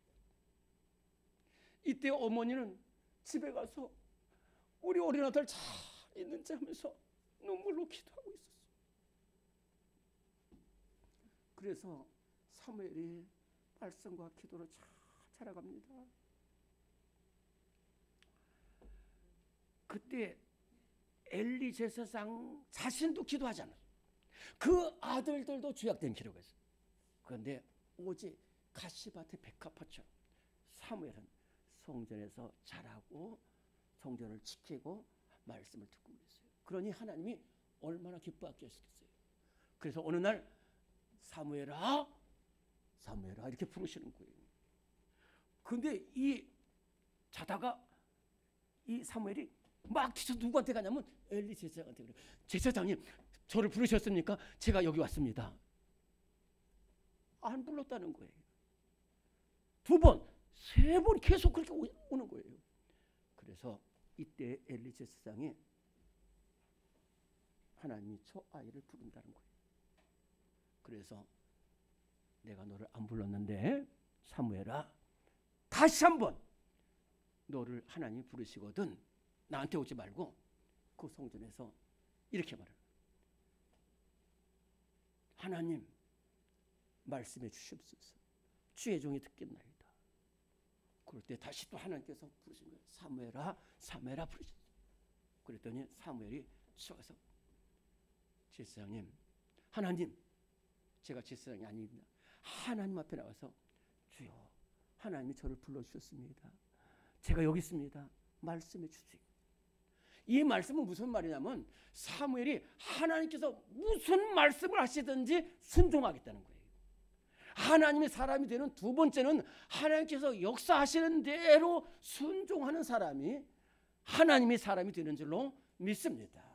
S1: 이때 어머니는 집에 가서 우리 어린 아들 잘 있는지 하면서 눈물로 기도하고 있었어요. 그래서 사무엘이 말씀과 기도로 잘 자라갑니다. 그때 엘리 제사장 자신도 기도하잖아요. 그 아들들도 죄악된 기록이 있어요. 그런데 오직 가시밭의 백합화처럼 사무엘은 성전에서 자라고 성전을 지키고 말씀을 듣고 그랬어요. 그러니 하나님이 얼마나 기뻐하셨겠어요. 그래서 어느 날 사무엘아 이렇게 부르시는 거예요. 그런데 이 자다가 이 사무엘이 막 뒤쳐 누구한테 가냐면 엘리 제사장한테 그래요. 제사장님, 저를 부르셨습니까? 제가 여기 왔습니다. 안 불렀다는 거예요. 2번, 3번 계속 그렇게 오는 거예요. 그래서 이때 엘리 제사장이 하나님이 저 아이를 부른다는 거예요. 그래서 내가 너를 안 불렀는데 사무엘아, 다시 한번 너를 하나님이 부르시거든 나한테 오지 말고 그 성전에서 이렇게 말해요. 하나님 말씀해 주시옵소서. 주의 종이 듣겠나이다. 그럴 때 다시 또 하나님께서 부르신 거예요. 사무엘아, 사무엘아 부르셨어요. 그랬더니 사무엘이 쏘아서 제사장님, 하나님, 제가 제사장이 아닙니다. 하나님 앞에 나와서 주여, 하나님이 저를 불러주셨습니다. 제가 여기 있습니다. 말씀해 주세요. 이 말씀은 무슨 말이냐면 사무엘이 하나님께서 무슨 말씀을 하시든지 순종하겠다는 거예요. 하나님의 사람이 되는 두 번째는 하나님께서 역사하시는 대로 순종하는 사람이 하나님의 사람이 되는 줄로 믿습니다.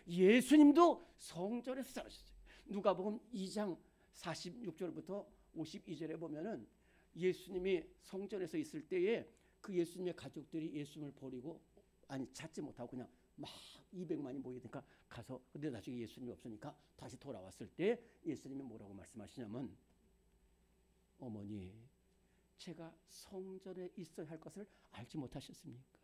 S1: 예수님도 성전에서 살아셨어요. 누가복음 2장 46절부터 52절에 보면은 예수님이 성전에서 있을 때에 그 예수님의 가족들이 예수님을 버리고 찾지 못하고 그냥 막 200만이 모이니까 가서, 근데 나중에 예수님이 없으니까 다시 돌아왔을 때 예수님이 뭐라고 말씀하시냐면, 어머니, 제가 성전에 있어야 할 것을 알지 못하셨습니까?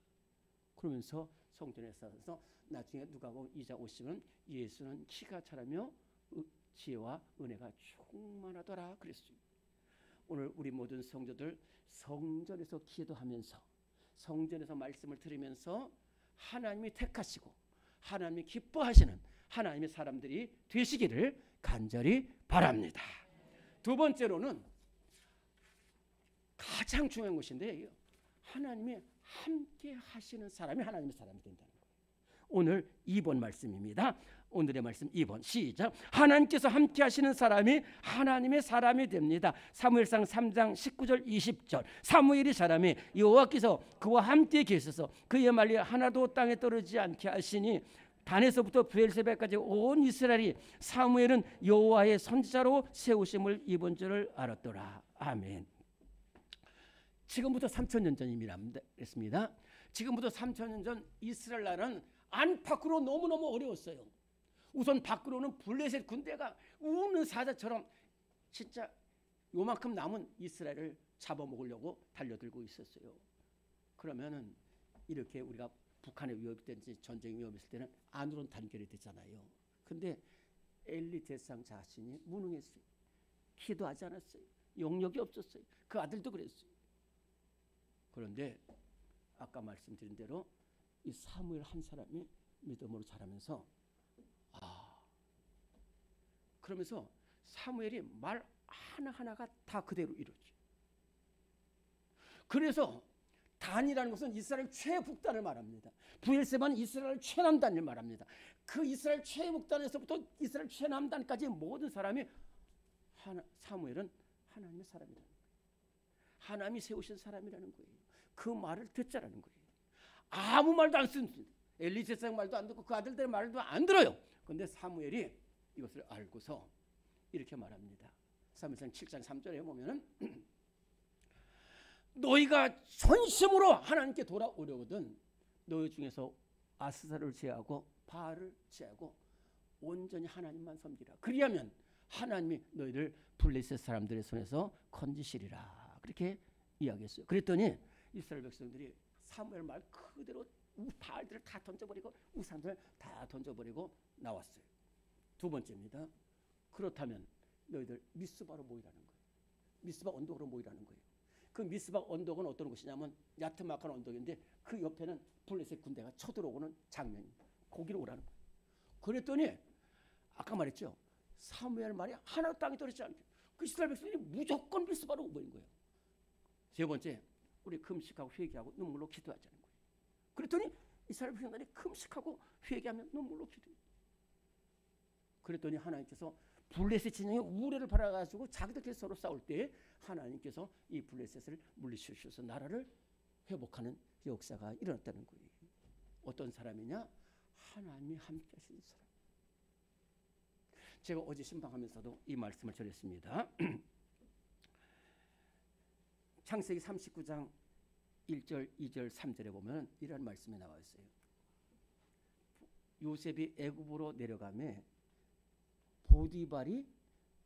S1: 그러면서 성전에 서서 나중에 누가복음 2장 50은 예수는 키가 자라며 지혜와 은혜가 충만하더라 그랬어요. 오늘 우리 모든 성도들 성전에서 기도하면서 성전에서 말씀을 들으면서 하나님이 택하시고 하나님이 기뻐하시는 하나님의 사람들이 되시기를 간절히 바랍니다. 두 번째로는 가장 중요한 것인데, 하나님이 함께 하시는 사람이 하나님의 사람이 된다는 거예요. 오늘 2번 말씀입니다. 오늘의 말씀 2번 시작. 하나님께서 함께 하시는 사람이 하나님의 사람이 됩니다. 사무엘상 3장 19절 20절. 사무엘이 사람이 여호와께서 그와 함께 계셔서 그의 말이 하나도 땅에 떨어지지 않게 하시니 단에서부터 브엘세바까지 온 이스라엘이 사무엘은 여호와의 선지자로 세우심을 입은 줄을 알았더라. 아멘. 지금부터 3,000년 전입니다. 지금부터 3,000년 전 이스라엘 나라는 안팎으로 너무너무 어려웠어요. 우선 밖으로는 블레셋 군대가 우는 사자처럼 진짜 요만큼 남은 이스라엘을 잡아먹으려고 달려들고 있었어요. 그러면은 이렇게 우리가 북한의 위협이 된지 전쟁이 위협이 있을 때는 안으로는 단결이 되잖아요. 근데 엘리 제사장 자신이 무능했어요. 기도하지 않았어요. 영역이 없었어요. 그 아들도 그랬어요. 그런데 아까 말씀드린 대로 이 사무엘 한 사람이 믿음으로 자라면서 그러면서 사무엘이 말 하나하나가 다 그대로 이루어져요. 그래서 단이라는 것은 이스라엘 최북단을 말합니다. 브엘세바는 이스라엘 최남단을 말합니다. 그 이스라엘 최북단에서부터 이스라엘 최남단까지 모든 사람이 사무엘은 하나님의 사람이라는 거예요. 하나님이 세우신 사람이라는 거예요. 그 말을 듣자라는 거예요. 아무 말도 안 씁니다. 엘리 제사장 말도 안 듣고 그 아들들의 말도 안 들어요. 그런데 사무엘이 이것을 알고서 이렇게 말합니다. 사무엘상 7장 3절에 보면은 너희가 전심으로 하나님께 돌아오려거든 너희 중에서 아스사를 제하고 바알을 제하고 온전히 하나님만 섬기라. 그리하면 하나님이 너희를 블레셋 사람들의 손에서 건지시리라. 그렇게 이야기했어요. 그랬더니 이스라엘 백성들이 사무엘 말 그대로 바알들을 다 던져버리고 우상들을 다 던져버리고 나왔어요. 두 번째입니다. 그렇다면 너희들 미스바로 모이라는 거예요. 미스바 언덕으로 모이라는 거예요. 그 미스바 언덕은 어떤 곳이냐면 야트막한 언덕인데 그 옆에는 블레셋 군대가 쳐들어오는 장면입니다. 거기로 오라는 거예요. 그랬더니 아까 말했죠. 사무엘 말이 하나도 땅에 떨어지지 않게 그 이스라엘 백성들이 무조건 미스바로 모인 거예요. 세 번째, 우리 금식하고 회개하고 눈물로 기도하자는 거예요. 그랬더니 이스라엘 백성들이 금식하고 회개하면 눈물로 기도해요. 그랬더니 하나님께서 블레셋 진영의 우레를 받아가지고 자기들끼리 서로 싸울 때 하나님께서 이 블레셋을 물리치셔서 나라를 회복하는 역사가 일어났다는 거예요. 어떤 사람이냐? 하나님이 함께 하시는 사람. 제가 어제 신방하면서도 이 말씀을 전했습니다. 창세기 39장 1절, 2절, 3절에 보면 이런 말씀이 나와 있어요. 요셉이 애굽으로 내려가매 보디발이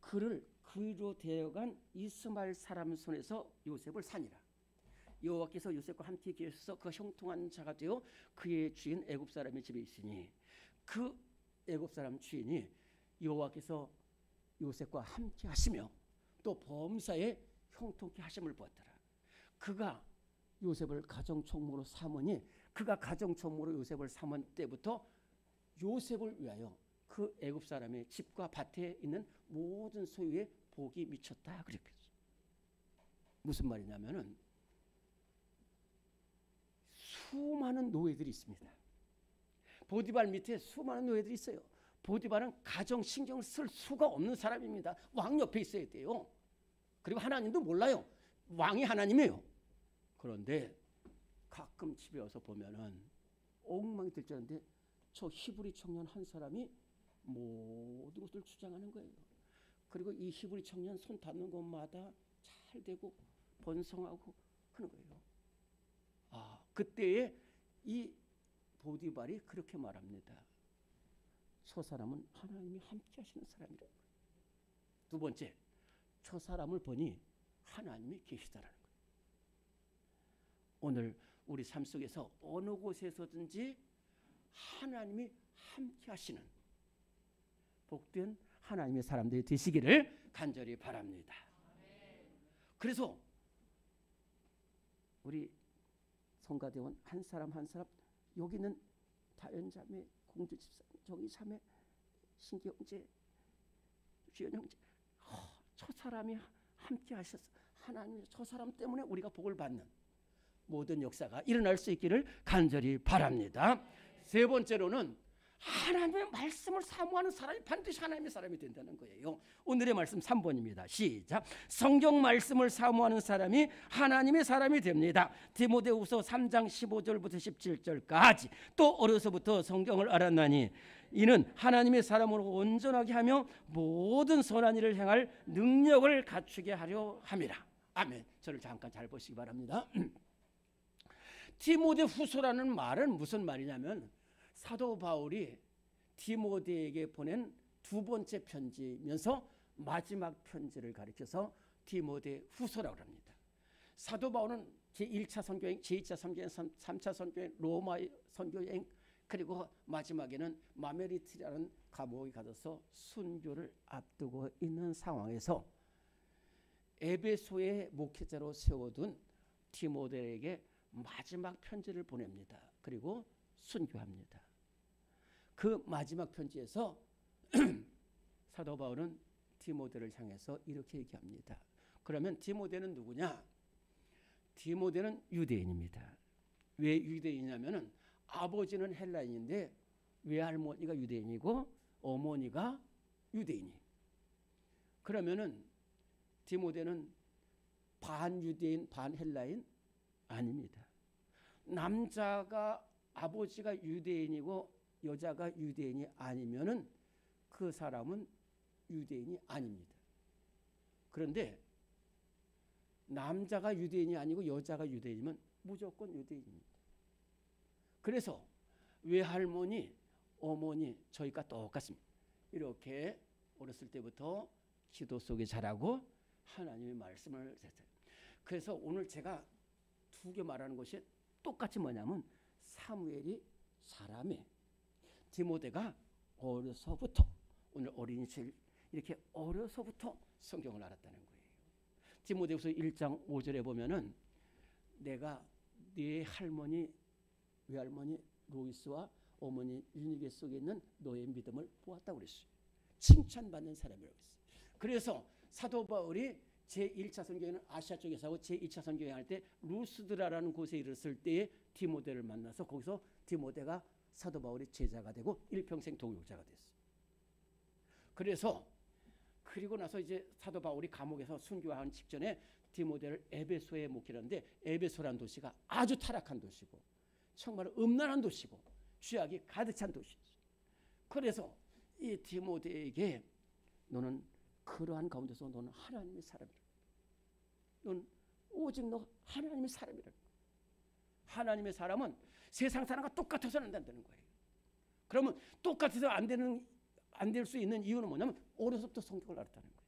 S1: 그를 그리로 데려간 이스마엘 사람 손에서 요셉을 산이라. 여호와께서 요셉과 함께 계셔서 그 형통한 자가 되어 그의 주인 애굽 사람의 집에 있으니 그 애굽 사람 주인이 여호와께서 요셉과 함께 하시며 또 범사에 형통케 하심을 보았더라. 그가 요셉을 가정총무로 삼으니 그가 가정총무로 요셉을 삼은 때부터 요셉을 위하여 그 애굽 사람의 집과 밭에 있는 모든 소유에 복이 미쳤다. 그랬겠죠. 무슨 말이냐면은 수많은 노예들이 있습니다. 보디발 밑에 수많은 노예들이 있어요. 보디발은 가정 신경을 쓸 수가 없는 사람입니다. 왕 옆에 있어야 돼요. 그리고 하나님도 몰라요. 왕이 하나님이에요. 그런데 가끔 집에 와서 보면은 엉망이 될 줄 알았는데 저 히브리 청년 한 사람이 모든 것을 주장하는 거예요. 그리고 이 히브리 청년 손 닿는 곳마다 잘 되고 번성하고 하는 거예요. 그때에 이 보디발이 그렇게 말합니다. 저 사람은 하나님이 함께 하시는 사람이라는 거예요. 두 번째, 저 사람을 보니 하나님이 계시다라는 거예요. 오늘 우리 삶 속에서 어느 곳에서든지 하나님이 함께 하시는 복된 하나님의 사람들이 되시기를 간절히 바랍니다. 그래서 우리 성가대원 한 사람 한 사람, 여기는 다연자매, 공주집사, 정의자매, 신기 형제, 주연 형제, 저 사람이 함께 하셔서 하나님 저 사람 때문에 우리가 복을 받는 모든 역사가 일어날 수 있기를 간절히 바랍니다. 세 번째로는 하나님의 말씀을 사모하는 사람이 반드시 하나님의 사람이 된다는 거예요. 오늘의 말씀 3번입니다. 시작. 성경 말씀을 사모하는 사람이 하나님의 사람이 됩니다. 디모데후서 3장 15절부터 17절까지. 또 어려서부터 성경을 알았나니 이는 하나님의 사람으로 온전하게 하며 모든 선한 일을 행할 능력을 갖추게 하려 함이라. 아멘. 저를 잠깐 잘 보시기 바랍니다. 디모데후서라는 말은 무슨 말이냐면 사도 바울이 디모데에게 보낸 두 번째 편지면서 마지막 편지를 가리켜서 디모데후서라고 합니다. 사도 바울은 제1차 선교여행, 제2차 선교여행, 3차 선교여행, 로마 선교여행, 그리고 마지막에는 마메리트라는 감옥에 가둬서 순교를 앞두고 있는 상황에서 에베소의 목회자로 세워둔 디모데에게 마지막 편지를 보냅니다. 그리고 순교합니다. 그 마지막 편지에서 사도 바울은 디모데를 향해서 이렇게 얘기합니다. 그러면 디모데는 누구냐? 디모데는 유대인입니다. 왜 유대인이냐면은 아버지는 헬라인인데 외할머니가 유대인이고 어머니가 유대인이에요. 그러면은 디모데는 반 유대인 반 헬라인 아닙니다. 남자가 아버지가 유대인이고 여자가 유대인이 아니면은 그 사람은 유대인이 아닙니다. 그런데 남자가 유대인이 아니고 여자가 유대인이면 무조건 유대인입니다. 그래서 외할머니, 어머니 저희가 똑같습니다. 이렇게 어렸을 때부터 기도 속에 자라고 하나님의 말씀을 했어요. 그래서 오늘 제가 두 개 말하는 것이 똑같이 뭐냐면 사무엘이 사람에 디모데가 어려서부터 오늘 어린이집 이렇게 어려서부터 성경을 알았다는 거예요. 디모데후서 1장 5절에 보면은 내가 네 할머니 외할머니 로이스와 어머니 유니게 속에 있는 너의 믿음을 보았다고 그랬어요. 칭찬받는 사람이라고 했어요. 그래서 사도 바울이 제1차 선교회는 아시아 쪽에서 하고 제2차 선교회 할 때 루스드라라는 곳에 이르렀을 때에 디모데를 만나서 거기서 디모데가 사도 바울의 제자가 되고 일평생 동역자가 됐어요. 그래서 그리고 나서 이제 사도 바울이 감옥에서 순교하는 직전에 디모데를 에베소에 목회하는데 에베소라는 도시가 아주 타락한 도시고 정말 음란한 도시고 죄악이 가득 찬 도시였어요. 그래서 이 디모데에게 너는 그러한 가운데서 너는 하나님의 사람이라. 너는 오직 너 하나님의 사람이라. 하나님의 사람은 세상 사람과 똑같아서는 안 된다는 거예요. 그러면 똑같아서 안 될 수 있는 이유는 뭐냐면 어려서부터 성경을 알았다는 거예요.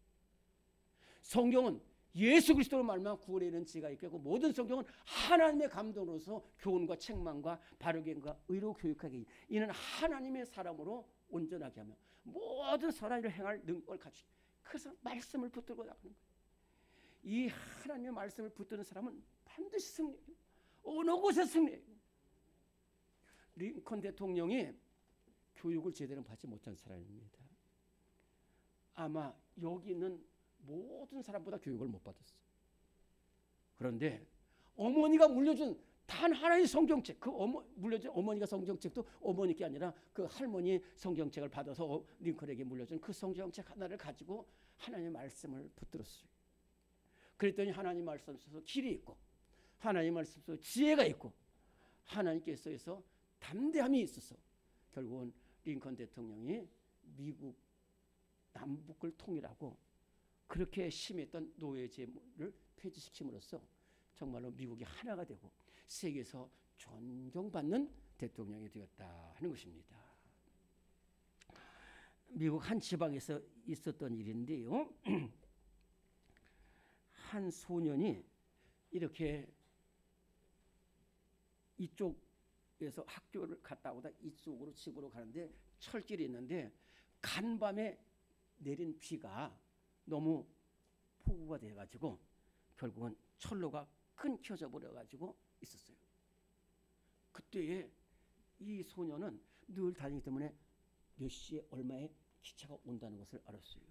S1: 성경은 예수 그리스도로 말미암아 구원에 이르는 지혜가 있고 모든 성경은 하나님의 감동으로서 교훈과 책망과 바르게과 의로 교육하게 이는 하나님의 사람으로 온전하게 하며 모든 선한 일을 행할 능력을 갖추기. 그래서 말씀을 붙들고 나가는 거예요. 이 하나님의 말씀을 붙드는 사람은 반드시 승리해요. 어느 곳에 승리해요. 링컨 대통령이 교육을 제대로 받지 못한 사람입니다. 아마 여기 있는 모든 사람보다 교육을 못 받았어요. 그런데 어머니가 물려준 단 하나의 성경책, 물려준 어머니가 성경책도 어머니께 아니라 그 할머니 성경책을 받아서 링컨에게 물려준 그 성경책 하나를 가지고 하나님의 말씀을 붙들었어요. 그랬더니 하나님 말씀 속에서 길이 있고 하나님 말씀 속에 지혜가 있고 하나님께서 담대함이 있어서 결국은 링컨 대통령이 미국 남북을 통일하고 그렇게 심했던 노예제를 폐지시킴으로써 정말로 미국이 하나가 되고 세계에서 존경받는 대통령이 되었다 하는 것입니다. 미국 한 지방에서 있었던 일인데요. 한 소년이 이렇게 이쪽에서 학교를 갔다 오다 이쪽으로 집으로 가는데 철길이 있는데 간밤에 내린 비가 너무 폭우가 돼가지고 결국은 철로가 끊겨져 버려가지고 있었어요. 그때에 이 소년은 늘 다니기 때문에 몇 시에 얼마에 기차가 온다는 것을 알았어요.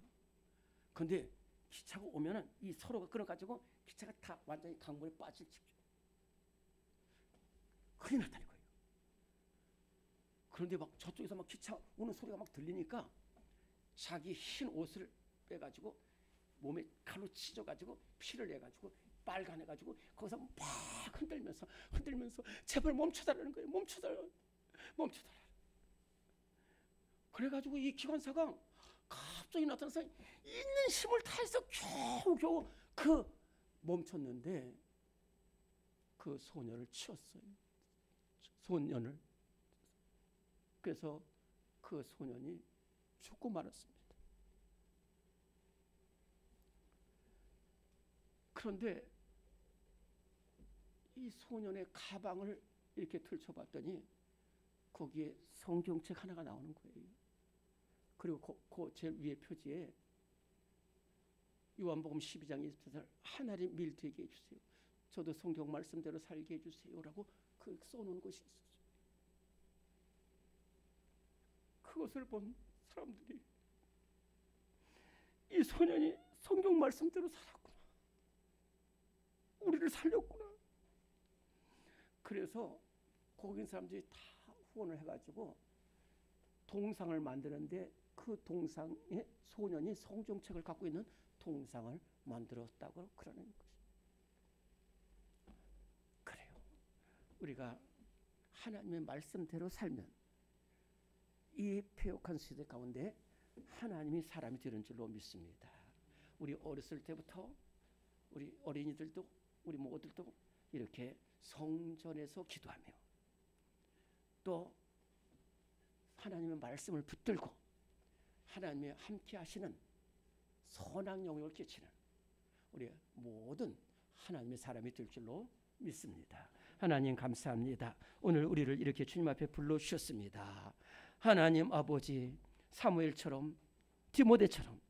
S1: 그런데 기차가 오면은 이 서로가 끊어가지고 기차가 다 완전히 강물에 빠질 직전. 큰일 났다는 거예요. 그런데 막 저쪽에서 막 기차 오는 소리가 막 들리니까 자기 흰 옷을 빼가지고 몸에 칼로 찢어가지고 피를 내가지고 빨간해가지고 거기서 막 흔들면서 제발 멈춰달라는 거예요. 멈춰달라. 그래가지고 이 기관사가 갑자기 나타나서 있는 힘을 다해서 겨우 멈췄는데 그 소년을 치웠어요. 소년을. 그래서 그 소년이 죽고 말았습니다. 그런데 이 소년의 가방을 이렇게 펼쳐봤더니 거기에 성경책 하나가 나오는 거예요. 그리고 그 제일 위에 표지에 요한복음 12장 20절 하나님 밀되게 해주세요. 저도 성경 말씀대로 살게 해주세요라고 그 써놓은 것이 있었어요. 그것을 본 사람들이 이 소년이 성경 말씀대로 살았구나. 우리를 살렸구나. 그래서 거기 있는 사람들이 다 후원을 해가지고 동상을 만드는데 그 동상에 소년이 성경책을 갖고 있는 동상을 만들었다고 그러는 것이. 그래요. 우리가 하나님의 말씀대로 살면 이 패역한 시대 가운데 하나님이 사람이 되는 줄로 믿습니다. 우리 어렸을 때부터 우리 어린이들도 우리 모두들도 이렇게 성전에서 기도하며 또 하나님의 말씀을 붙들고 하나님의 함께 하시는 선한 영역을 끼치는 우리 모든 하나님의 사람이 될 줄로 믿습니다. 하나님 감사합니다. 오늘 우리를 이렇게 주님 앞에 불러주셨습니다. 하나님 아버지, 사무엘처럼 디모데처럼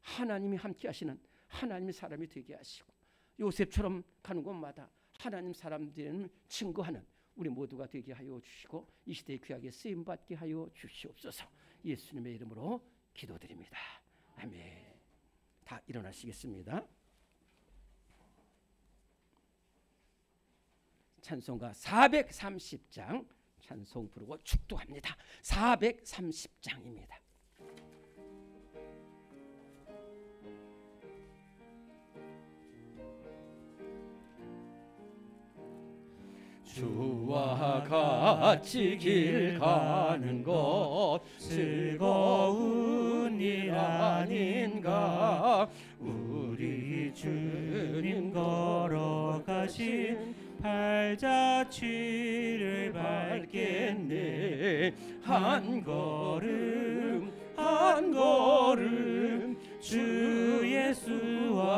S1: 하나님이 함께 하시는 하나님의 사람이 되게 하시고 요셉처럼 가는 곳마다 하나님 사람들을 증거하는 우리 모두가 되게 하여 주시고 이 시대에 귀하게 쓰임받게 하여 주시옵소서. 예수님의 이름으로 기도드립니다. 아멘. 다 일어나시겠습니다. 찬송가 430장 찬송 부르고 축도합니다. 430장입니다.
S2: 주와 같이 길 가는 것 즐거운 일 아닌가. 우리 주님 걸어가신 발자취를 밟겠네. 한 걸음 한 걸음 주 예수와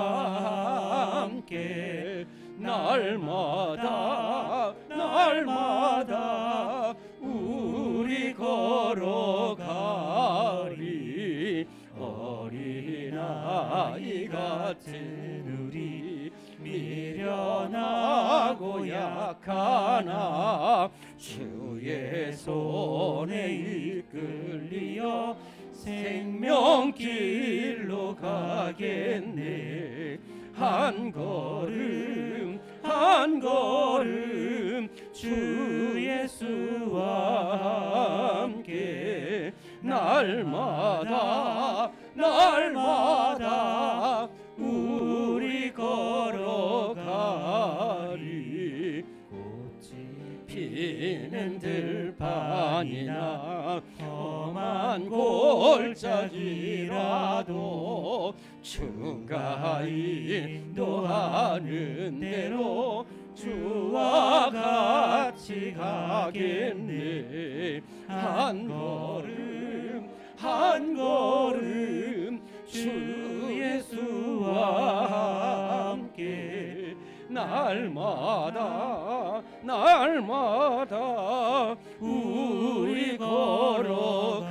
S2: 함께
S1: 날마다 날마다 우리 걸어가리. 어린아이 같은 우리 미련하고 약하나 주의 손에 이끌리어 생명길로 가겠네. 한 걸음 한 걸음 주 예수와 함께 날마다 날마다 우리 걸어가리. 꽃이 피는 들판이나 험한 골짜기라도 주가 인도하는 대로 주와 같이 가겠네. 한 걸음 한 걸음 주 예수와 함께 날마다 날마다 우리 걸어가리.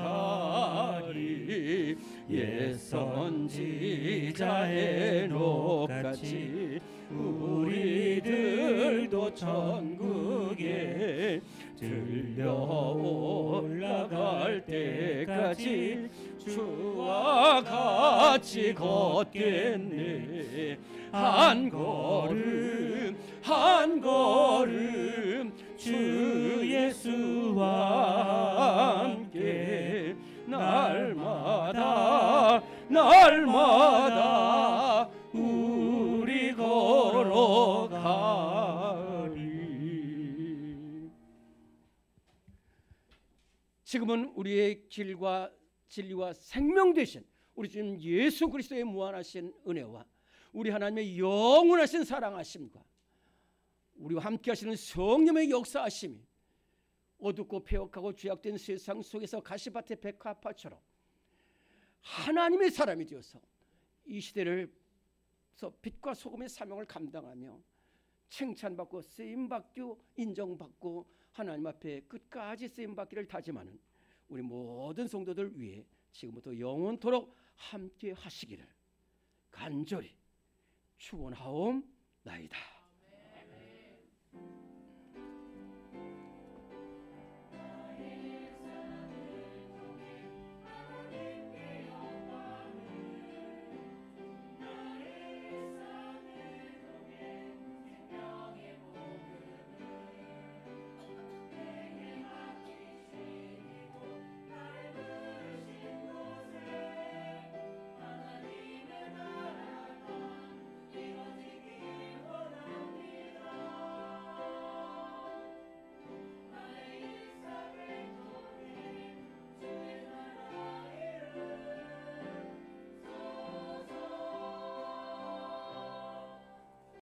S1: 옛 선지자 에녹같이 우리들도 천국에 들려 올라갈 때까지 주와 같이 걷겠네. 한 걸음 한 걸음 주 예수와 함께 날마다 날마다 우리 걸어가리. 지금은 우리의 길과 진리와 생명 되신 우리 주님 예수 그리스도의 무한하신 은혜와 우리 하나님의 영원하신 사랑하심과 우리와 함께 하시는 성령의 역사하심이 어둡고 폐역하고 죄악된 세상 속에서 가시밭의 백합화처럼 하나님의 사람이 되어서 이 시대를 빛과 소금의 사명을 감당하며 칭찬받고 쓰임받고 인정받고 하나님 앞에 끝까지 쓰임받기를 다짐하는 우리 모든 성도들 위해 지금부터 영원토록 함께 하시기를 간절히 축원하옵나이다.